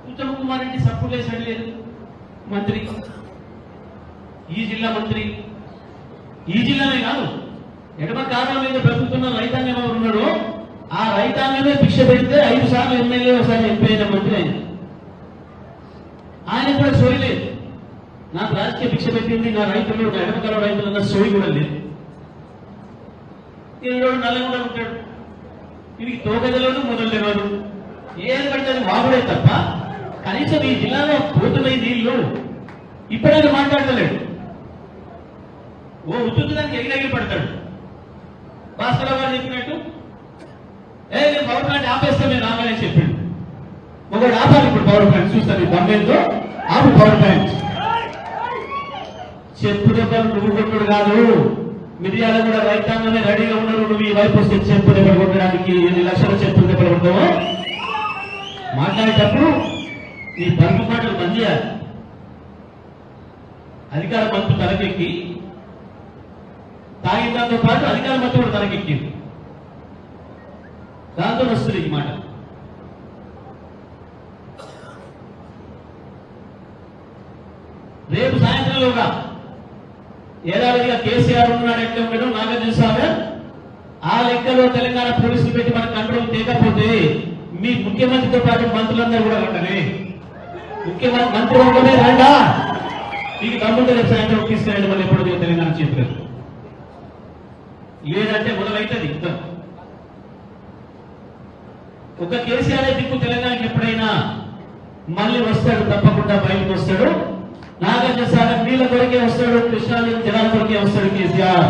Uttam Kumar Reddy support చేశాడు లేదు మంత్రి, ఈ జిల్లా మంత్రి, ఈ జిల్లానే కాదు ఎడమ కారణం మీద బ్రతుకుతున్న రైతాంగం ఎవరు ఉన్నాడో ఆ రైతాంగమే భిక్ష పెడితే 5 సార్లు ఎమ్మెల్యే ఒకసారి ఎంపీ అయిన మంత్రి ఆయన కూడా సోయి లేదు. నాకు రాజకీయ భిక్ష పెట్టింది నా రైతులు, నా ఎడమకాల రైతులు అన్న సోయి కూడా లేదు. ఈరోజు నల్లగొండ ఉంటాడు, వీడికి తోగదలోనూ మొదలు తెలియదు, ఏది పడితే వాగుడే తప్ప కనీసం ఈ జిల్లాలో పోతున్నాయి నీళ్లు ఇప్పుడైనా మాట్లాడతలేడు. ఓ ఉత్తుదానికి ఎగిరెగిరి పడతాడు. భాస్కర్ గారు చెప్పినట్టు నేను పవర్ ప్లాంట్ ఆపేస్తే నేను రాగానే చెప్పాడు. ఒకటి ఆపాలి ఇప్పుడు పవర్ ప్లాంట్, చూస్తాను గవర్నమెంట్తో ఆపు పవర్ ప్లాంట్. చెప్పు దెబ్బలు నువ్వు కొట్టుడు కాదు, మిర్యాల కూడా రైతాంగమే రెడీగా ఉన్నారు. నువ్వు ఈ వైపు వస్తే చెప్పు దెబ్బలు కొట్టడానికి ఎన్ని లక్షల చెప్పు దెబ్బలు కొడతావో మాట్లాడేటప్పుడు నీ బరువు మాటలు బంద్ చేయాలి. అధికార మంత్రులు తలకెక్కి తాగిందాంతో పాటు అధికార మంత్రులు తలకెక్కింది, దాంతో వస్తుంది ఈ మాట. రేపు సాయంత్రంలోగా ఏడాదిగా కేసీఆర్ ఉన్నాడు ఎట్లా ఉండడం నాగార్జున సాగర్ ఆ లెక్కలో తెలంగాణ పోలీసులు పెట్టి మన కంట్రోల్ చేయకపోతే మీ ముఖ్యమంత్రితో పాటు మంత్రులందరూ కూడా రండి. ముఖ్యమంత్రి మంత్రివర్గమే రండా, మీకు తమ్ముంటే రేపు సాయంత్రం తీసుకెళ్ళండి. మళ్ళీ ఎప్పుడు తెలంగాణ చేతులు లేదంటే మొదలైతుంది యుద్ధం. ఒక కేసీఆర్ దిక్కు తెలంగాణకి ఎప్పుడైనా మళ్ళీ వస్తాడు, తప్పకుండా బయటకు వస్తాడు. నాగార్జున సాగర్ నీళ్ళ కొరకే వస్తాడు, కృష్ణా జలాల కొరకే వస్తాడు కేసీఆర్.